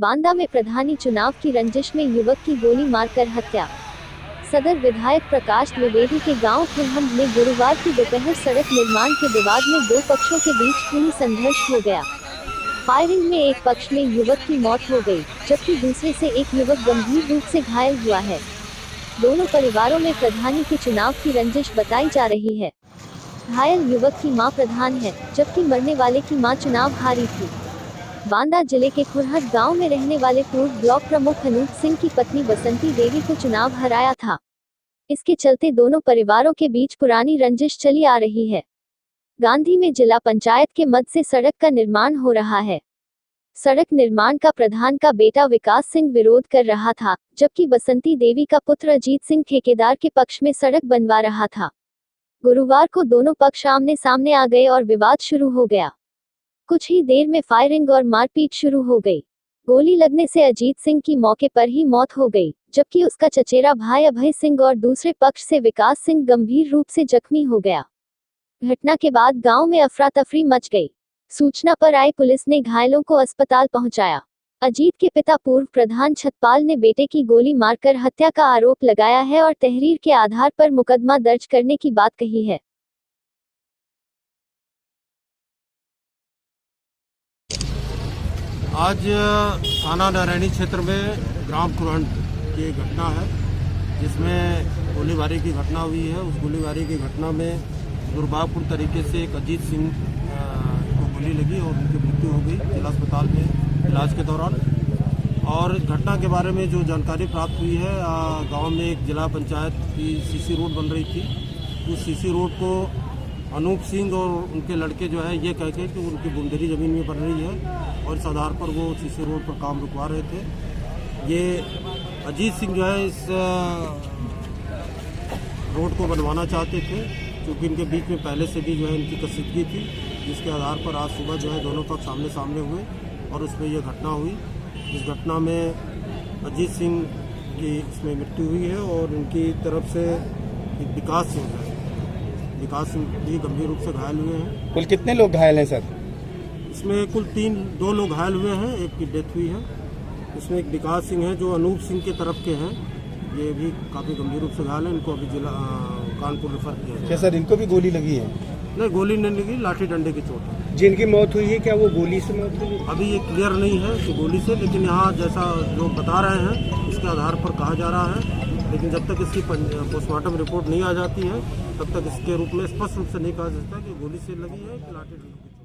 बांदा में प्रधानी चुनाव की रंजिश में युवक की गोली मारकर हत्या। सदर विधायक प्रकाश द्विवेदी के गांव खुरहम में गुरुवार की दोपहर सड़क निर्माण के विवाद में दो पक्षों के बीच खूनी संघर्ष हो गया। फायरिंग में एक पक्ष में युवक की मौत हो गई, जबकि दूसरे से एक युवक गंभीर रूप से घायल हुआ है। दोनों परिवारों में प्रधानी के चुनाव की रंजिश बताई जा रही है। घायल युवक की मां प्रधान है, जबकि मरने वाले की मां चुनाव हारी थी। बांदा जिले के खुरहट गांव में रहने वाले पूर्व ब्लॉक प्रमुख अनूप सिंह की पत्नी बसंती देवी को चुनाव हराया था। इसके चलते दोनों परिवारों के बीच पुरानी रंजिश चली आ रही है। गांधी में जिला पंचायत के मद से सड़क का निर्माण हो रहा है। सड़क निर्माण का प्रधान का बेटा विकास सिंह विरोध कर रहा था, जबकि बसंती देवी का पुत्र अजीत सिंह ठेकेदार के पक्ष में सड़क बनवा रहा था। गुरुवार को दोनों पक्ष आमने सामने आ गए और विवाद शुरू हो गया। कुछ ही देर में फायरिंग और मारपीट शुरू हो गई। गोली लगने से अजीत सिंह की मौके पर ही मौत हो गई, जबकि उसका चचेरा भाई अभय सिंह और दूसरे पक्ष से विकास सिंह गंभीर रूप से जख्मी हो गया। घटना के बाद गांव में अफरा तफरी मच गई। सूचना पर आई पुलिस ने घायलों को अस्पताल पहुंचाया। अजीत के पिता पूर्व प्रधान छतपाल ने बेटे की गोली मारकर हत्या का आरोप लगाया है और तहरीर के आधार पर मुकदमा दर्ज करने की बात कही है। आज थाना नारायणी क्षेत्र में ग्राम खुरहट की घटना है, जिसमें गोलीबारी की घटना हुई है। उस गोलीबारी की घटना में दुर्भाग्यपूर्ण तरीके से एक अजीत सिंह को गोली लगी और उनकी मृत्यु हो गई जिला अस्पताल में इलाज के दौरान। और घटना के बारे में जो जानकारी प्राप्त हुई है, गांव में एक जिला पंचायत की सीसी रोड बन रही थी। उस सीसी रोड को अनूप सिंह और उनके लड़के जो है ये कह के कि उनकी बुंदेली ज़मीन में बन रही है और इस आधार पर वो सीसी रोड पर काम रुकवा रहे थे। ये अजीत सिंह जो है इस रोड को बनवाना चाहते थे, क्योंकि इनके बीच में पहले से भी जो है इनकी कसीदगी थी, जिसके आधार पर आज सुबह जो है दोनों पक्ष आमने सामने हुए और उसमें यह घटना हुई। इस घटना में अजीत सिंह की इसमें मृत्यु हुई है और उनकी तरफ से विकास सिंह भी गंभीर रूप से घायल हुए हैं। कुल कितने लोग घायल हैं सर? इसमें कुल दो लोग घायल हुए हैं, एक की डेथ हुई है। इसमें एक विकास सिंह है जो अनूप सिंह के तरफ के हैं, ये भी काफ़ी गंभीर रूप से घायल है। इनको अभी जिला कानपुर रेफर किया है। क्या सर इनको भी गोली लगी है? नहीं, गोली नहीं लगी, लाठी डंडे की चोट है। जिनकी मौत हुई है क्या वो गोली से मौत हुई? अभी ये क्लियर नहीं है कि गोली से, लेकिन यहाँ जैसा लोग बता रहे हैं इसके आधार पर कहा जा रहा है। लेकिन जब तक इसकी पोस्टमार्टम रिपोर्ट नहीं आ जाती है, तब तक इसके रूप में स्पष्ट रूप से नहीं कहा जा सकता कि गोली से लगी है कि लाठी डंडे की।